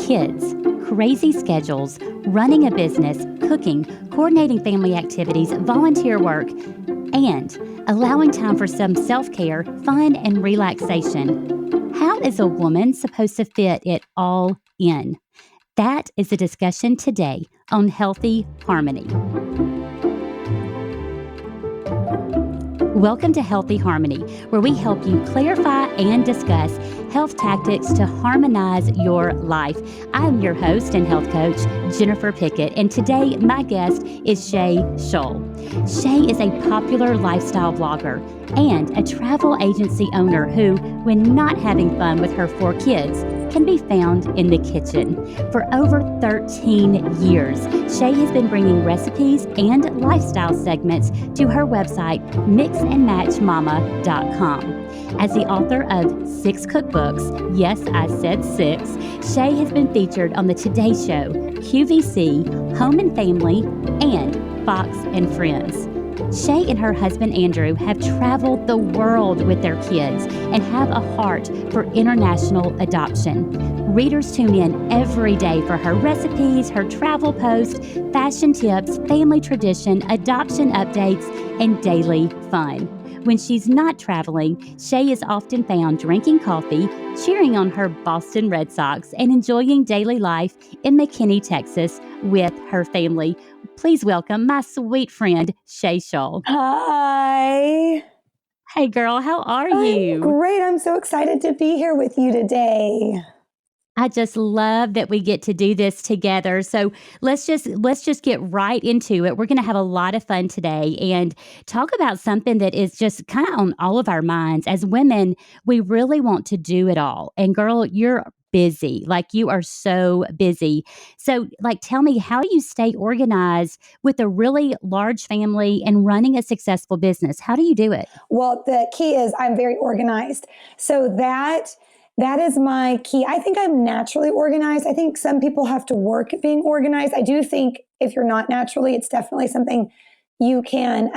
kids, crazy schedules, running a business, cooking, coordinating family activities, volunteer work, and allowing time for some self-care, fun, and relaxation. How is a woman supposed to fit it all in? That is the discussion today on Healthy Harmony. Welcome to Healthy Harmony, where we help you clarify and discuss health tactics to harmonize your life. I'm your host and health coach, Jennifer Pickett, and today my guest is Shay Shull. Shay is a popular lifestyle blogger and a travel agency owner who, when not having fun with her 4 kids, can be found in the kitchen. For over 13 years, Shay has been bringing recipes and lifestyle segments to her website, mixandmatchmama.com. As the author of 6 cookbooks, yes, I said 6, Shay has been featured on the Today Show, QVC, Home and Family, and Fox and Friends. Shay and her husband Andrew have traveled the world with their kids and have a heart for international adoption. Readers tune in every day for her recipes, her travel posts, fashion tips, family tradition, adoption updates, and daily fun. When she's not traveling, Shay is often found drinking coffee, cheering on her Boston Red Sox, and enjoying daily life in McKinney, Texas with her family. Please welcome my sweet friend, Shay Shull. Hi. Hey girl, how are you? I'm great. I'm so excited to be here with you today. I just love that we get to do this together. So let's just get right into it. We're going to have a lot of fun today and talk about something that is just kind of on all of our minds. As women, we really want to do it all. And girl, you're busy. Like you are so busy. So tell me, how do you stay organized with a really large family and running a successful business? How do you do it? Well, the key is I'm very organized. So that is my key. I think I'm naturally organized. I think some people have to work at being organized. I do think if you're not naturally, it's definitely something you can,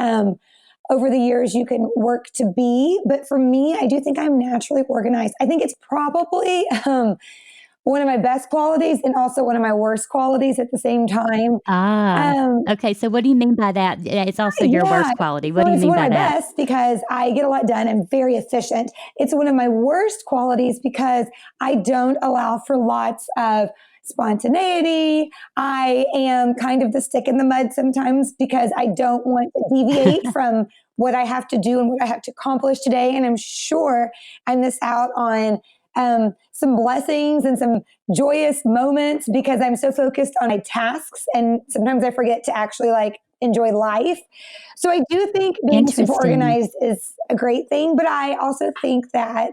over the years, you can work to be. But for me, I do think I'm naturally organized. I think it's probably one of my best qualities and also one of my worst qualities at the same time. Okay. So what do you mean by that? It's also your worst quality. What do you mean by that? It's one of my best because I get a lot done. I'm very efficient. It's one of my worst qualities because I don't allow for lots of spontaneity. I am kind of the stick in the mud sometimes because I don't want to deviate from what I have to do and what I have to accomplish today. And I'm sure I miss out on some blessings and some joyous moments because I'm so focused on my tasks. And sometimes I forget to actually enjoy life. So I do think being super organized is a great thing, but I also think that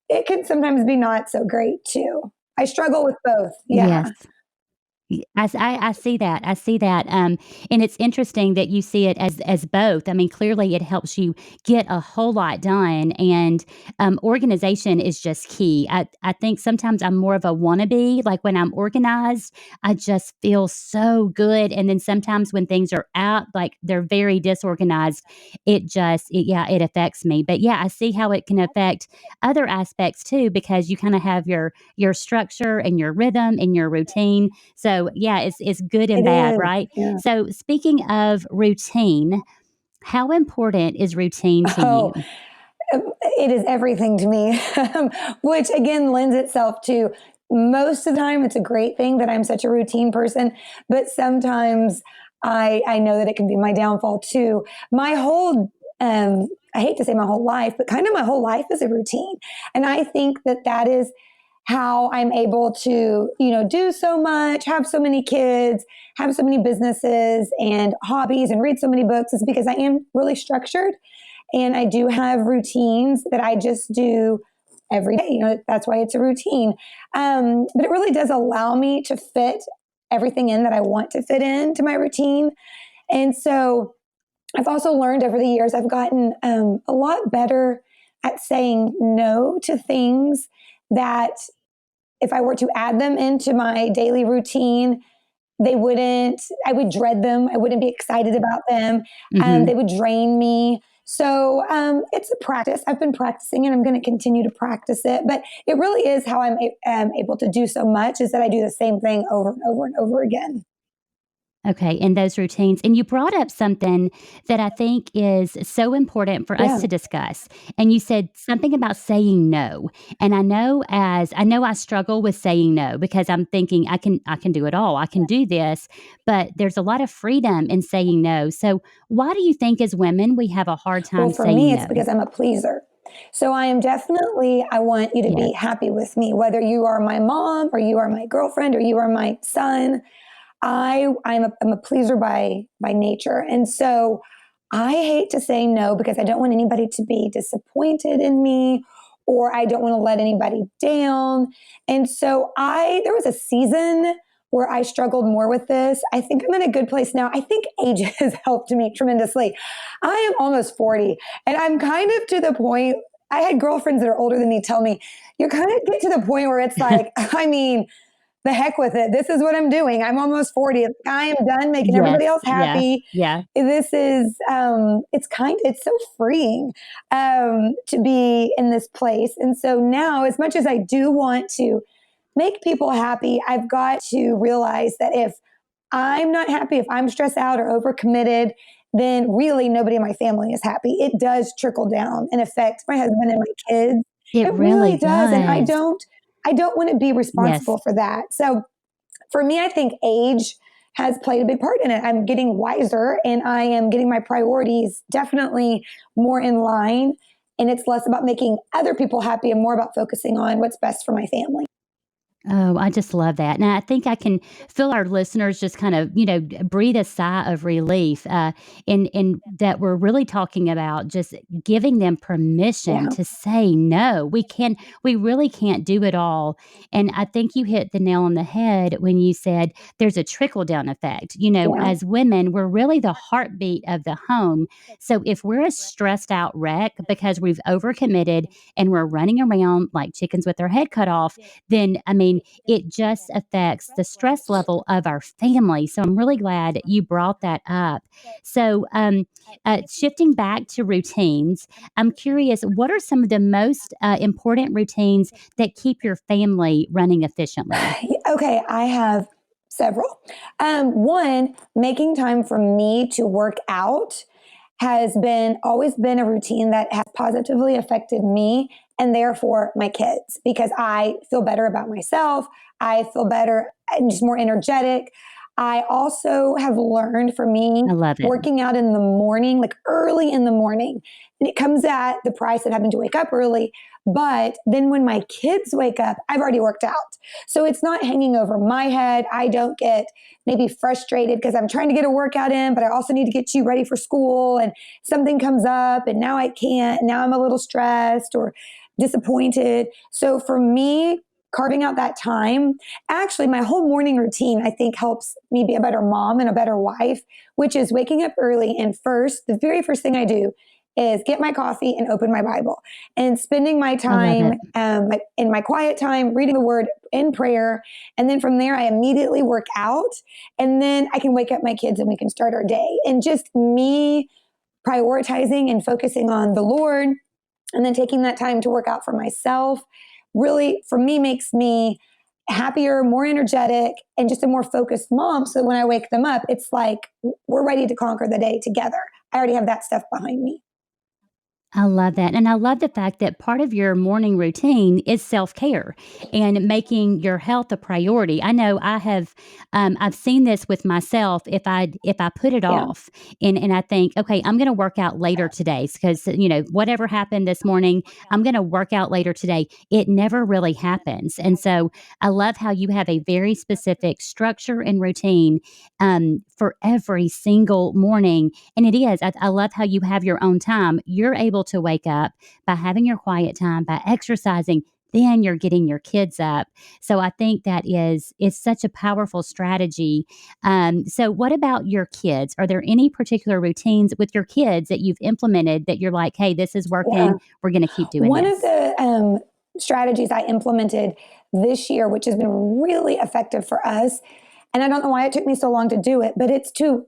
it can sometimes be not so great too. I struggle with both. Yeah. Yes. I see that. I see that. And it's interesting that you see it as both. I mean, clearly it helps you get a whole lot done, and organization is just key. I think sometimes I'm more of a wannabe. Like when I'm organized, I just feel so good. And then sometimes when things are out, like they're very disorganized, it affects me. But yeah, I see how it can affect other aspects too, because you kind of have your structure and your rhythm and your routine. So yeah, it's good and bad, right? Yeah. So speaking of routine, how important is routine to you? It is everything to me, which again lends itself to most of the time it's a great thing that I'm such a routine person, but sometimes I know that it can be my downfall too. My whole, I hate to say my whole life, but kind of my whole life is a routine. And I think that is how I'm able to, do so much, have so many kids, have so many businesses and hobbies and read so many books is because I am really structured and I do have routines that I just do every day. That's why it's a routine. But it really does allow me to fit everything in that I want to fit into my routine. And so I've also learned over the years, I've gotten a lot better at saying no to things that if I were to add them into my daily routine, I would dread them. I wouldn't be excited about them. Mm-hmm. They would drain me. So it's a practice. I've been practicing and I'm going to continue to practice it. But it really is how I'm able to do so much is that I do the same thing over and over and over again. Okay, in those routines. And you brought up something that I think is so important for us Yeah. to discuss. And you said something about saying no. And I know I struggle with saying no because I'm thinking I can do it all. I can do this, but there's a lot of freedom in saying no. So why do you think as women we have a hard Well, time for me, saying it's no? because I'm a pleaser. So I am definitely, I want you to be Yes. happy with me, whether you are my mom or you are my girlfriend or you are my son. I'm a pleaser by nature. And so I hate to say no because I don't want anybody to be disappointed in me or I don't want to let anybody down. And so there was a season where I struggled more with this. I think I'm in a good place now. I think age has helped me tremendously. I am almost 40 and I'm kind of to the point. I had girlfriends that are older than me tell me, you kind of get to the point where it's like, I mean, the heck with it. This is what I'm doing. I'm almost 40. I am done making Yes. everybody else Yeah. happy. Yeah. This is, it's so freeing to be in this place. And so now, as much as I do want to make people happy, I've got to realize that if I'm not happy, if I'm stressed out or overcommitted, then really nobody in my family is happy. It does trickle down and affect my husband and my kids. It It really really does. And does. I don't want to be Yes. responsible for that. So for me, I think age has played a big part in it. I'm getting wiser and I am getting my priorities definitely more in line. And it's less about making other people happy and more about focusing on what's best for my family. Oh, I just love that. And I think I can feel our listeners just kind of, breathe a sigh of relief in that we're really talking about just giving them permission Yeah. to say no. We really can't do it all. And I think you hit the nail on the head when you said there's a trickle down effect. Yeah. As women, we're really the heartbeat of the home. So if we're a stressed out wreck because we've overcommitted and we're running around like chickens with their head cut off, then I mean, it just affects the stress level of our family. So I'm really glad you brought that up. So, shifting back to routines, I'm curious, what are some of the most important routines that keep your family running efficiently? Okay, I have several. One, making time for me to work out has been always been a routine that has positively affected me and therefore my kids because I feel better about myself. I feel better and just more energetic. I also have learned for me I love it. working out in the morning, like early in the morning, and it comes at the price of having to wake up early. But then when my kids wake up, I've already worked out. So it's not hanging over my head. I don't get maybe frustrated because I'm trying to get a workout in, but I also need to get you ready for school and something comes up and now I can't. And now I'm a little stressed or disappointed. So for me, carving out that time, actually, my whole morning routine, I think, helps me be a better mom and a better wife, which is waking up early. And the very first thing I do is get my coffee and open my Bible and spending my I love time it. in my quiet time, reading the word in prayer. And then from there, I immediately work out. And then I can wake up my kids and we can start our day. And just me prioritizing and focusing on the Lord and then taking that time to work out for myself really, for me, makes me happier, more energetic, and just a more focused mom. So when I wake them up, it's like we're ready to conquer the day together. I already have that stuff behind me. I love that. And I love the fact that part of your morning routine is self-care and making your health a priority. I know I've seen this with myself. If I put it Yeah. off and I think, okay, I'm going to work out later today because, whatever happened this morning, I'm going to work out later today. It never really happens. And so I love how you have a very specific structure and routine for every single morning. And it is, I love how you have your own time. You're able to wake up by having your quiet time, by exercising. Then you're getting your kids up. So I think that is such a powerful strategy. So what about your kids? Are there any particular routines with your kids that you've implemented that you're like, hey, this is Yeah. working. We're going to keep doing One of this? the strategies I implemented this year, which has been really effective for us, and I don't know why it took me so long to do it, but it's to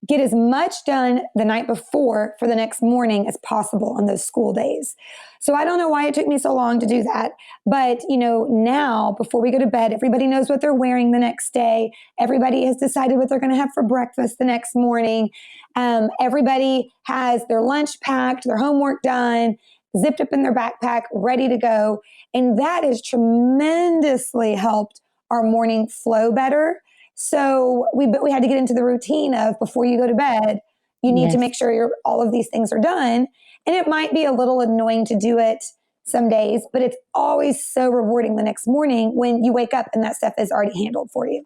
get as much done the night before for the next morning as possible on those school days. So I don't know why it took me so long to do that. But, now before we go to bed, everybody knows what they're wearing the next day. Everybody has decided what they're going to have for breakfast the next morning. Everybody has their lunch packed, their homework done, zipped up in their backpack, ready to go. And that has tremendously helped our morning flow better. So we had to get into the routine of before you go to bed, you need to Yes. make sure all of these things are done. And it might be a little annoying to do it some days, but it's always so rewarding the next morning when you wake up and that stuff is already handled for you.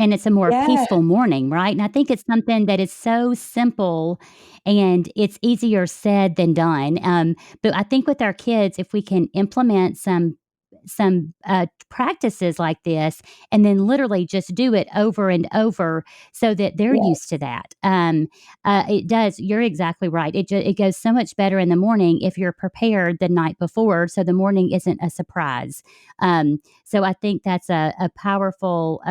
And it's a more Yeah. peaceful morning, right? And I think it's something that is so simple and it's easier said than done. But I think with our kids, if we can implement some practices like this, and then literally just do it over and over, so that they're used Yes. to that. It does. You're exactly right. It goes so much better in the morning if you're prepared the night before, so the morning isn't a surprise. So I think that's a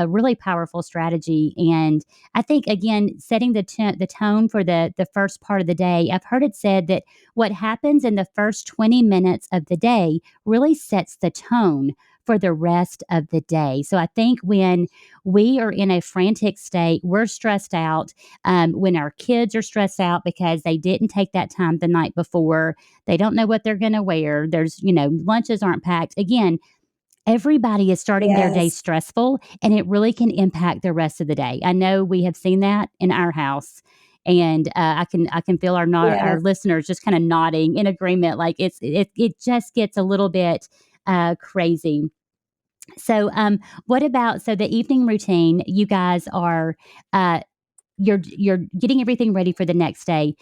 really powerful strategy. And I think again, setting the tone for the first part of the day. I've heard it said that what happens in the first 20 minutes of the day really sets the tone for the rest of the day. So I think when we are in a frantic state, we're stressed out. When our kids are stressed out because they didn't take that time the night before, they don't know what they're going to wear. Lunches aren't packed. Again, everybody is starting their day Yes. stressful, and it really can impact the rest of the day. I know we have seen that in our house, and I can feel our Yes. listeners just kind of nodding in agreement. Like it just gets a little bit crazy. So, what about the evening routine? You guys are uh, you're getting everything ready for the next day.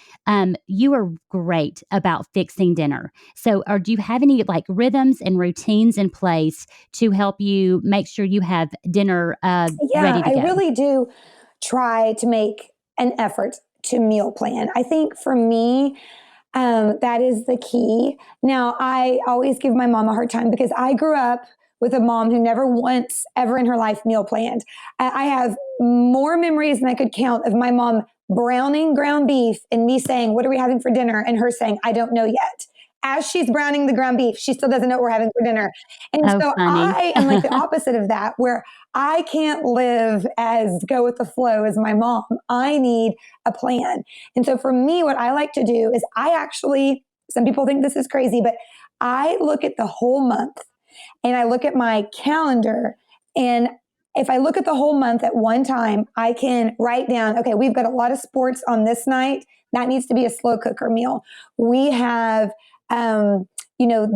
You are great about fixing dinner. So, or do you have any like rhythms and routines in place to help you make sure you have dinner Yeah, ready to I go? really do try to make an effort to meal plan. I think for me, that is the key. Now, I always give my mom a hard time because I grew up with a mom who never once ever in her life meal planned. I have more memories than I could count of my mom browning ground beef and me saying, "What are we having for dinner?" And her saying, "I don't know yet." As she's browning the ground beef, she still doesn't know what we're having for dinner. And Oh, so funny. I am like the opposite of that, where I can't live as go with the flow as my mom. I need a plan. And so for me, what I like to do is some people think this is crazy, but I look at the whole month and I look at my calendar. And if I look at the whole month at one time, I can write down, okay, we've got a lot of sports on this night. That needs to be a slow cooker meal. We have,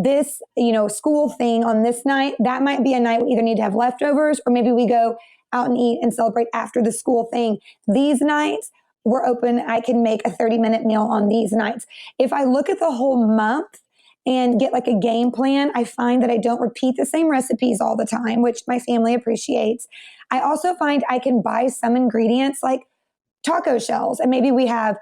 this, school thing on this night. That might be a night we either need to have leftovers or maybe we go out and eat and celebrate after the school thing. These nights, we're open. I can make a 30-minute meal on these nights. If I look at the whole month and get like a game plan, I find that I don't repeat the same recipes all the time, which my family appreciates. I also find I can buy some ingredients like taco shells, and maybe we have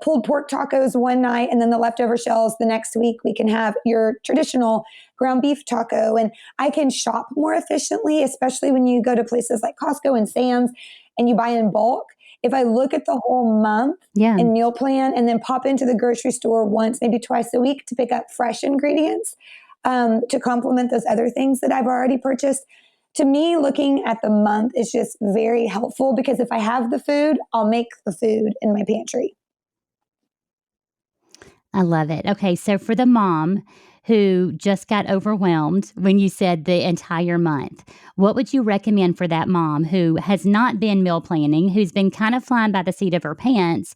pulled pork tacos one night, and then the leftover shells the next week we can have your traditional ground beef taco. And I can shop more efficiently, especially when you go to places like Costco and Sam's and you buy in bulk. If I look at the whole month Yeah. and meal plan and then pop into the grocery store once, maybe twice a week to pick up fresh ingredients to complement those other things that I've already purchased, to me, looking at the month is just very helpful because if I have the food, I'll make the food in my pantry. I love it. Okay, so for the mom who just got overwhelmed when you said the entire month, what would you recommend for that mom who has not been meal planning, who's been kind of flying by the seat of her pants?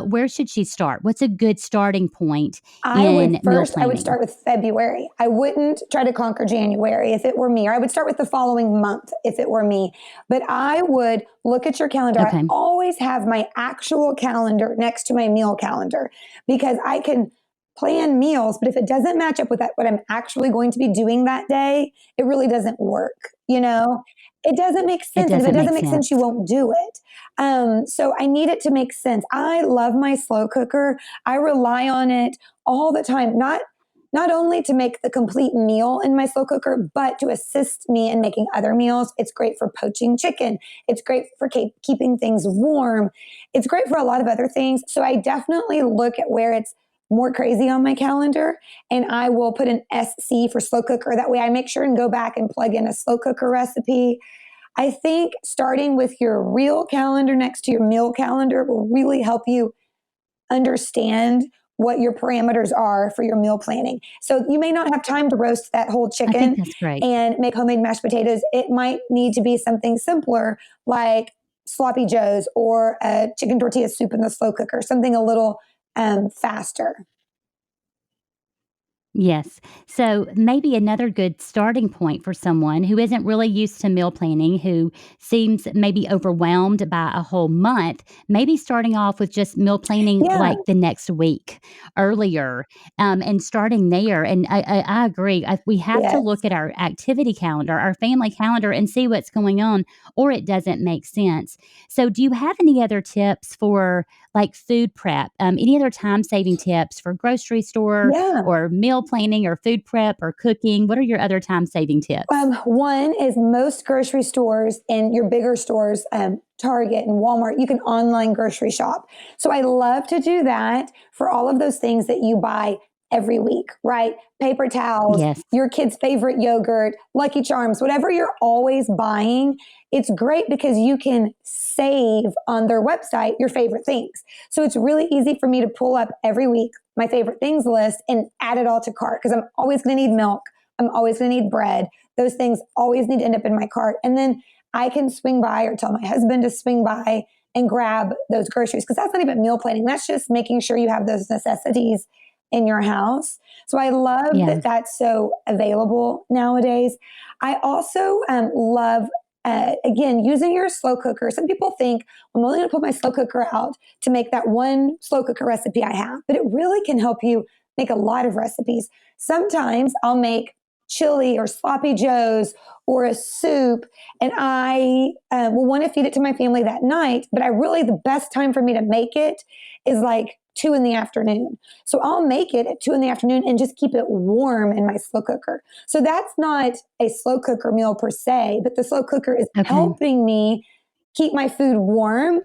Where should she start? What's a good starting point in meal I would planning? start with February. I wouldn't try to conquer January if it were me, or I would start with the following month if it were me. But I would look at your calendar. I Okay. always have my actual calendar next to my meal calendar because I can plan meals, but if it doesn't match up with what I'm actually going to be doing that day, it really doesn't work, It doesn't make It sense. And if it doesn't doesn't make make sense, you sense. won't do it. So I need it to make sense. I love my slow cooker. I rely on it all the time. Not not only to make the complete meal in my slow cooker, but to assist me in making other meals. It's great for poaching chicken. It's great for keeping things warm. It's great for a lot of other things. So I definitely look at where it's more crazy on my calendar, and I will put an SC for slow cooker. That way I make sure and go back and plug in a slow cooker recipe. I think starting with your real calendar next to your meal calendar will really help you understand what your parameters are for your meal planning. So you may not have time to roast that whole I think chicken that's great. and make homemade mashed potatoes. It might need to be something simpler like sloppy joes or a chicken tortilla soup in the slow cooker, something a little faster. Yes. So maybe another good starting point for someone who isn't really used to meal planning, who seems maybe overwhelmed by a whole month, maybe starting off with just meal planning Yeah, like the next week earlier, and starting there. And I agree. We have to yes. look at our activity calendar, our family calendar, and see what's going on, or it doesn't make sense. So, do you have any other tips for like food prep? Any other time saving tips for grocery store Yeah. or meal planning or food prep or cooking? What are your other time saving tips? One is most grocery stores and your bigger stores, Target and Walmart, you can online grocery shop. So I love to do that for all of those things that you buy every week, right? Paper towels, Yes. your kid's favorite yogurt, Lucky Charms, whatever you're always buying. It's great because you can save on their website your favorite things. So it's really easy for me to pull up every week my favorite things list and add it all to cart because I'm always going to need milk. I'm always going to need bread. Those things always need to end up in my cart. And then I can swing by or tell my husband to swing by and grab those groceries because that's not even meal planning. That's just making sure you have those necessities in your house. So I love Yeah. that that's so available nowadays. I also love, again, using your slow cooker. Some people think I'm only going to put my slow cooker out to make that one slow cooker recipe I have, but it really can help you make a lot of recipes. Sometimes I'll make chili or sloppy joes or a soup, and I will want to feed it to my family that night. But the best time for me to make it is like 2 in the afternoon. So I'll make it at 2 in the afternoon and just keep it warm in my slow cooker. So that's not a slow cooker meal per se, but the slow cooker is Okay. helping me keep my food warm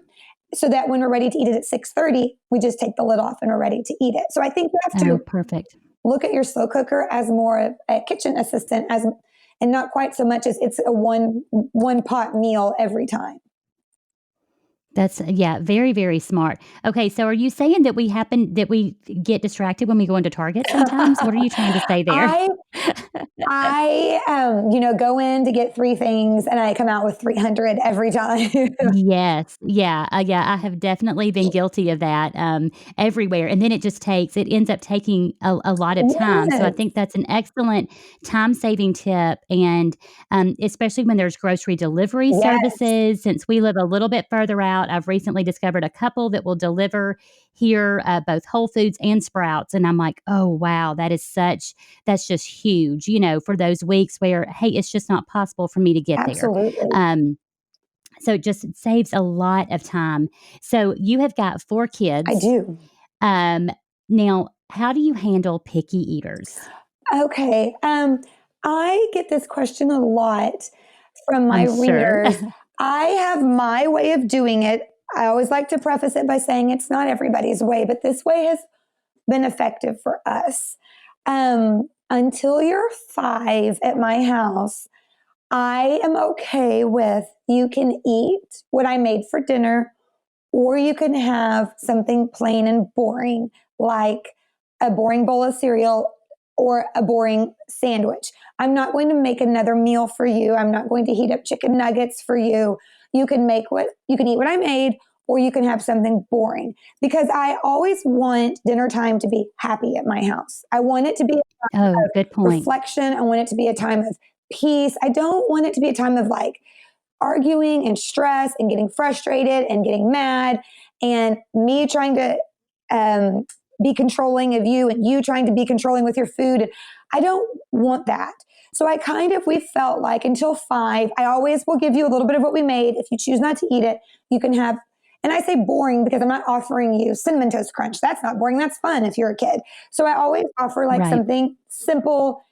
so that when we're ready to eat it at 6:30, we just take the lid off and we're ready to eat it. So I think you have Oh, to perfect. look at your slow cooker as more of a kitchen assistant as and not quite so much as it's a one pot meal every time. That's yeah, very, very smart. Okay, so are you saying that we get distracted when we go into Target sometimes? What are you trying to say there? I go in to get 3 things and I come out with 300 every time. Yes. Yeah, yeah, I have definitely been guilty of that, everywhere, and then it ends up taking a lot of time, so I Yes, think that's an excellent time-saving tip, and, especially when there's grocery delivery yes, services, since we live a little bit further out, I've recently discovered a couple that will deliver here, both Whole Foods and Sprouts, and I'm like, "Oh, wow, that's just huge," for those weeks where, "Hey, it's just not possible for me to get there." absolutely. Um so it just saves a lot of time. So you have got 4 I kids. do. Um, Now, how do you handle picky eaters? Okay. I get this question a lot from my I'm sure. readers. I have my way of doing it. I always like to preface it by saying it's not everybody's way, but this way has been effective for us. Until you're 5 at my house, I am okay with you can eat what I made for dinner, or you can have something plain and boring, like a boring bowl of cereal or a boring sandwich. I'm not going to make another meal for you. I'm not going to heat up chicken nuggets for you. You can eat what I made, or you can have something boring because I always want dinner time to be happy at my house. I want it to be a time Oh, of good point. reflection. I want it to be a time of peace. I don't want it to be a time of like arguing and stress and getting frustrated and getting mad and me trying to um, be controlling of you and you trying to be controlling with your food. I don't want that. So we felt like until 5, I always will give you a little bit of what we made. If you choose not to eat it, you can have And I say boring because I'm not offering you Cinnamon Toast Crunch. That's not boring. That's fun if you're a kid. So I always offer like Right. something simple,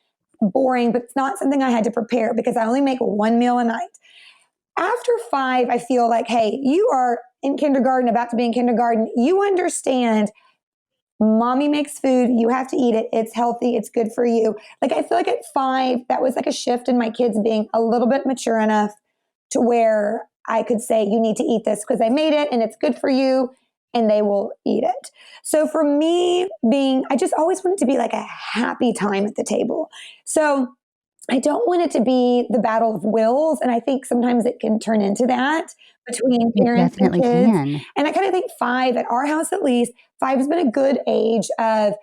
boring, but it's not something I had to prepare because I only make one meal a night. After 5, I feel like, hey, you are in kindergarten, about to be in kindergarten. You understand mommy makes food. You have to eat it. It's healthy. It's good for you. Like, I feel like at 5, that was like a shift in my kids being a little bit mature enough to where I could say, you need to eat this because I made it and it's good for you, and they will eat it. So for me, I just always want it to be like a happy time at the table. So I don't want it to be the battle of wills. And I think sometimes it can turn into that between It parents and definitely kids. can. And I kind of think 5 at our house, at least, 5 has been a good age of,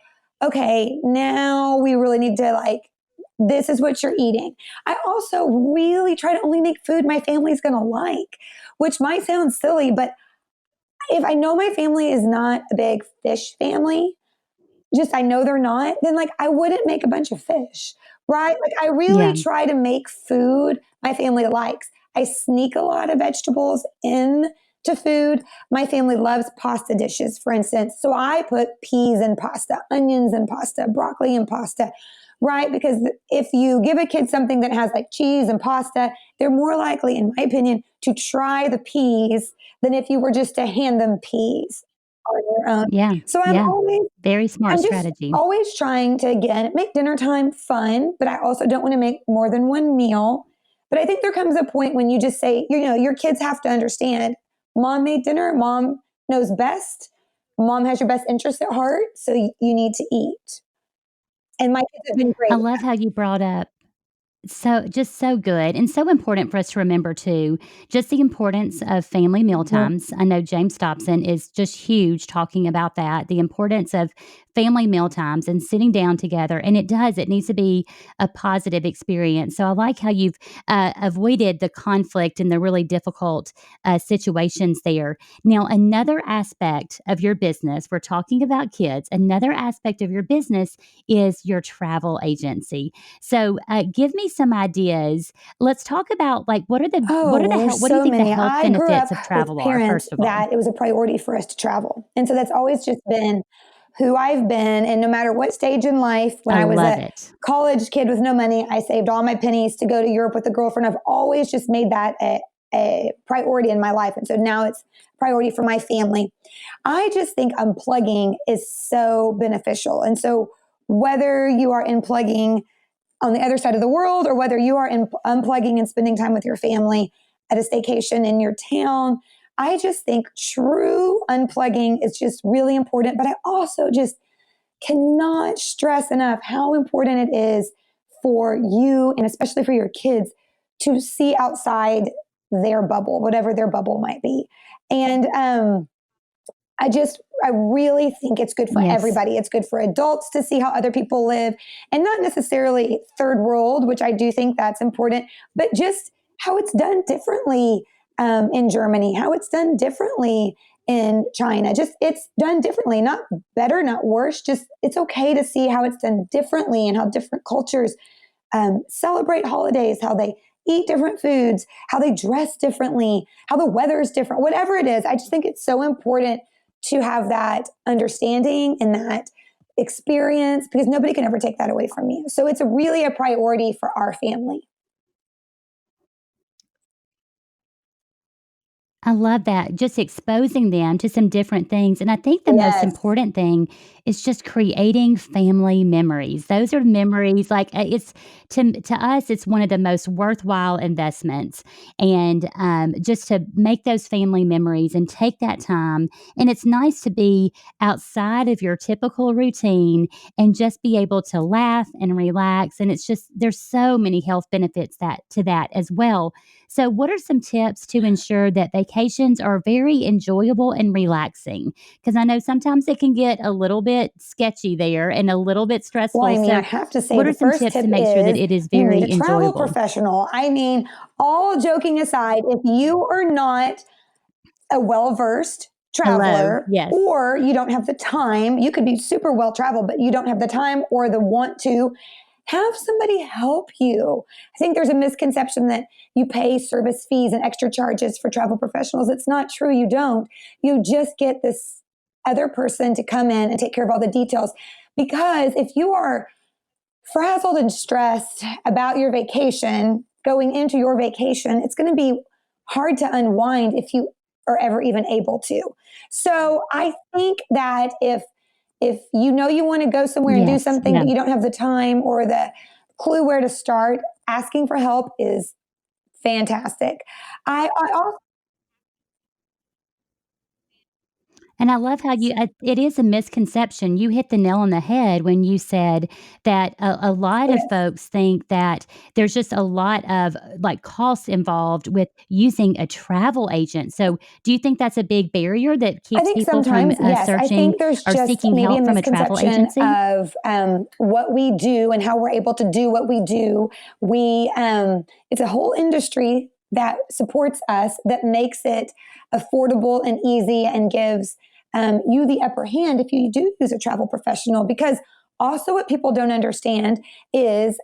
okay, now we really need to like, this is what you're eating. I also really try to only make food my family's going to like, which might sound silly, but if I know my family is not a big fish family, just I know they're not, then like I wouldn't make a bunch of fish, right? Like I really Yeah. try to make food my family likes. I sneak a lot of vegetables in to food. My family loves pasta dishes, for instance. So I put peas in pasta, onions in pasta, broccoli in pasta, right? Because if you give a kid something that has like cheese and pasta, they're more likely, in my opinion, to try the peas than if you were just to hand them peas on your own. Yeah. So Yeah. Very smart I'm just strategy. always trying to, again, make dinner time fun, but I also don't want to make more than one meal. But I think there comes a point when you just say, your kids have to understand, mom made dinner, mom knows best, mom has your best interest at heart, so you need to eat. And my kids have been great I with love how you brought up just so good and so important for us to remember too, just the importance of family meal that. Mhm. times. I know James Dobson is just huge talking about that, the importance of family meal times and sitting down together. And it needs to be a positive experience. So I like how you've avoided the conflict and the really difficult situations there. Now, another aspect of your business, we're talking about kids, another aspect of your business is your travel agency. So, give me some ideas. Let's talk about like Oh, well, there's what do you so think the many. health I grew benefits up of with travel are, parents first of all? that it was a priority for us to travel. And so that's always just been who I've been. And no matter what stage in life, when I I was love a it. college kid with no money, I saved all my pennies to go to Europe with a girlfriend. I've always just made that a priority in my life. And so now it's a priority for my family. I just think unplugging is so beneficial. And so whether you are unplugging on the other side of the world, or whether you are unplugging and spending time with your family at a staycation in your town. I just think true unplugging is just really important. But I also just cannot stress enough how important it is for you, and especially for your kids, to see outside their bubble, whatever their bubble might be. And I really think it's good for Yes. everybody. It's good for adults to see how other people live, and not necessarily third world, which I do think that's important, but just how it's done differently in Germany, how it's done differently in China. Just it's done differently, not better, not worse. Just it's okay to see how it's done differently and how different cultures celebrate holidays, how they eat different foods, how they dress differently, how the weather is different, whatever it is. I just think it's so important to have that understanding and that experience because nobody can ever take that away from you. So it's really a priority for our family. I love that, just exposing them to some different things, and I think the most Yes. important thing is just creating family memories. Those are memories like, it's to us, it's one of the most worthwhile investments, and, just to make those family memories and take that time, and it's nice to be outside of your typical routine and just be able to laugh and relax, and it's just there's so many health benefits that to that as well. So, what are some tips to ensure that vacations are very enjoyable and relaxing? Because I know sometimes it can get a little bit sketchy there and a little bit Well, stressful. I mean, I So, have to say what are the some first tips tip to make sure that is it is you need very a travel enjoyable? professional. I mean, all joking aside, if you are not a well versed Hello. traveler, Yes. or you don't have the time, you could be super well traveled, but you don't have the time or the want to. have somebody help you. I think there's a misconception that you pay service fees and extra charges for travel professionals. It's not true. You don't. You just get this other person to come in and take care of all the details. Because if you are frazzled and stressed about your vacation, going into your vacation, it's going to be hard to unwind if you are ever even able to. So I think that if you know you want to go somewhere and do something, but you don't have the time or the clue where to start, asking for help is fantastic. I also, And I love how it is a misconception. You hit the nail on the head when you said that a lot of yes, folks think that there's just a lot of like costs involved with using a travel agent. So, do you think that's a big barrier that I keeps think people from sometimes, yes. I searching think there's or just seeking maybe a help from a travel misconception agency? of what we do and how we're able to do what we do. It's a whole industry that supports us that makes it affordable and easy and gives you the upper hand if you do use a travel professional. Because also, what people don't understand is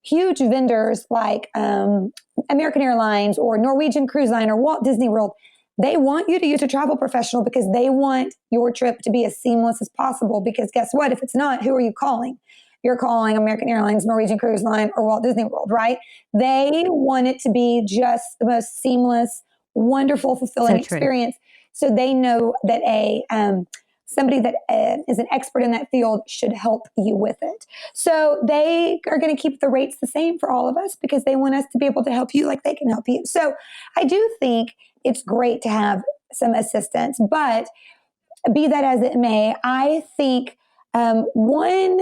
huge vendors like American Airlines or Norwegian Cruise Line or Walt Disney World, they want you to use a travel professional because they want your trip to be as seamless as possible. Because guess what? If it's not, who are you calling? You're calling American Airlines, Norwegian Cruise Line, or Walt Disney World, right? They want it to be just the most seamless, wonderful, fulfilling So true. experience. So they know that somebody that is an expert in that field should help you with it. So they are going to keep the rates the same for all of us because they want us to be able to help you like they can help you. So I do think it's great to have some assistance, but be that as it may, I think one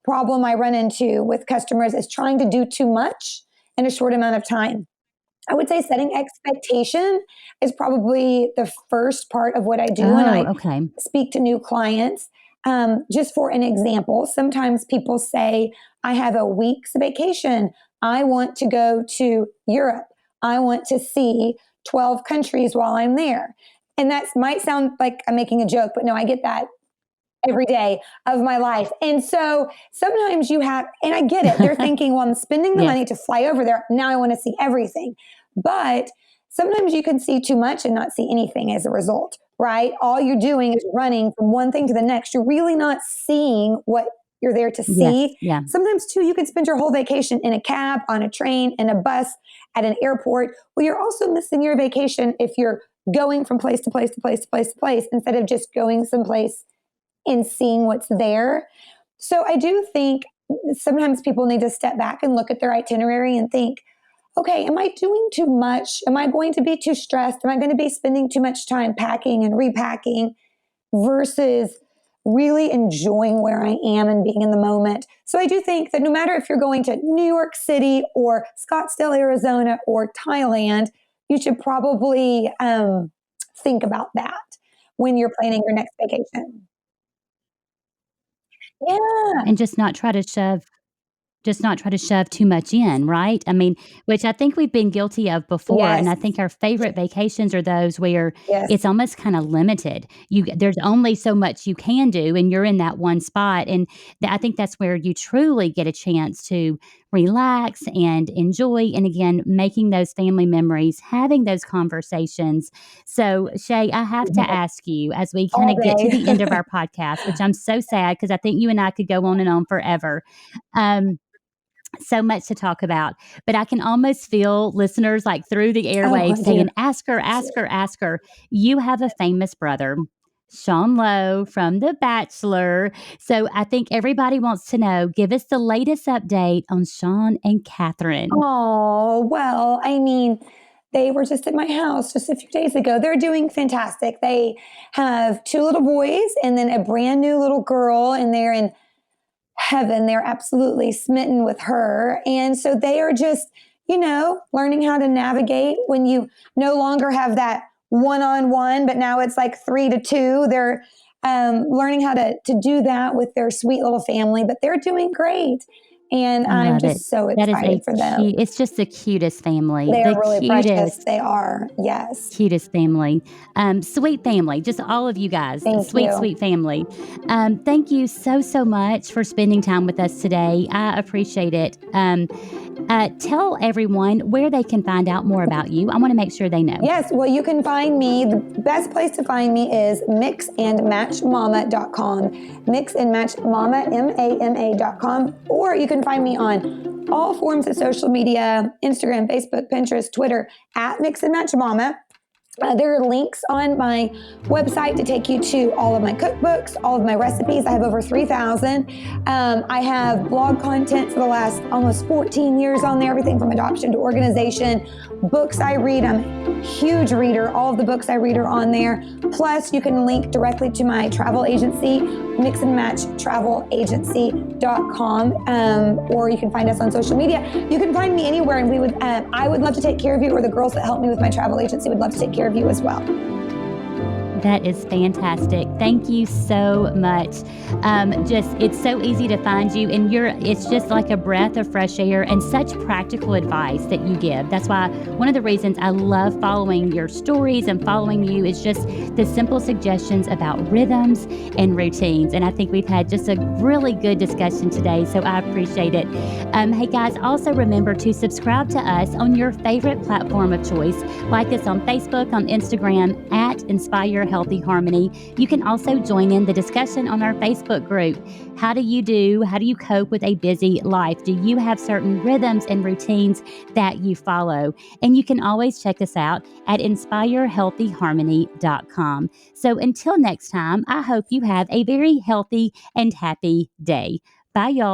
problem I run into with customers is trying to do too much in a short amount of time. I would say setting expectation is probably the first part of what I do when Oh, I okay. speak to new clients. Just for an example, sometimes people say, I have a week's vacation. I want to go to Europe. I want to see 12 countries while I'm there. And that might sound like I'm making a joke, but no, I get that every day of my life. And so sometimes you have, and I get it, they're thinking, well, I'm spending the Yes. money to fly over there. Now I want to see everything. But sometimes you can see too much and not see anything as a result, right? All you're doing is running from one thing to the next. You're really not seeing what you're there to Yes. see. Yeah. Sometimes, too, you can spend your whole vacation in a cab, on a train, in a bus, at an airport. Well, you're also missing your vacation if you're going from place to place to place to place to place instead of just going someplace and seeing what's there. So I do think sometimes people need to step back and look at their itinerary and think, okay, am I doing too much? Am I going to be too stressed? Am I going to be spending too much time packing and repacking versus really enjoying where I am and being in the moment? So I do think that no matter if you're going to New York City or Scottsdale, Arizona or Thailand, you should probably think about that when you're planning your next vacation. Yeah. And just not try to shove too much in, right? I mean, which I think we've been guilty of before, and Yes. I think our favorite vacations are those where Yes. it's almost kinda limited. There's only so much you can do, and you're in that one spot, and I think that's where you truly get a chance to relax and enjoy, and again, making those family memories, having those conversations. So, Shay, I have to Mhm. ask you as we kinda All get to day. the end of our podcast, which I'm so sad because I think you and I could go on forever. Um so much to talk about, but I can almost feel listeners like through the Oh, airwaves dear. saying, "Ask her, ask her, ask her." You have a famous brother, Sean Lowe from The Bachelor. So I think everybody wants to know, give us the latest update on Sean and Catherine. Oh, well, I mean, they were just at my house just a few days ago. They're doing fantastic. They have two little boys and then a brand new little girl, and they're in heaven. They're absolutely smitten with her. And so they are just, learning how to navigate when you no longer have that one on one, but now it's like 3 to 2. They're learning how to do that with their sweet little family, but they're doing great. And I I'm love it. just so That is excited for them. it's just the cutest family. They The are really precious. cutest. They are. Yes. Cutest family. Sweet family. Just all of you guys. Thank Sweet, you. sweet family. Thank you so much for spending time with us today. I appreciate it. Tell everyone where they can find out more about you. I want to make sure they know. Yes, well, you can find me. The best place to find me is mixandmatchmama.com. Mixandmatchmama, MAMA.com. Or you can find me on all forms of social media, Instagram, Facebook, Pinterest, Twitter, at mixandmatchmama. There are links on my website to take you to all of my cookbooks, all of my recipes. I have over 3,000. I have blog content for the last almost 14 years on there, everything from adoption to organization, books I read. I'm a huge reader. All of the books I read are on there. Plus, you can link directly to my travel agency, mixandmatchtravelagency.com, or you can find us on social media. You can find me anywhere, and I would love to take care of you, or the girls that help me with my travel agency would love to take care of you as well. That is fantastic. Thank you so much. It's so easy to find you, and it's just like a breath of fresh air and such practical advice that you give. That's why one of the reasons I love following your stories and following you is just the simple suggestions about rhythms and routines. And I think we've had just a really good discussion today, so I appreciate it. Hey guys, also remember to subscribe to us on your favorite platform of choice. Like us on Facebook, on Instagram, at Inspire Healthy Harmony. You can also join in the discussion on our Facebook group. How do you cope with a busy life? Do you have certain rhythms and routines that you follow? And you can always check us out at inspirehealthyharmony.com. So until next time, I hope you have a very healthy and happy day. Bye, y'all.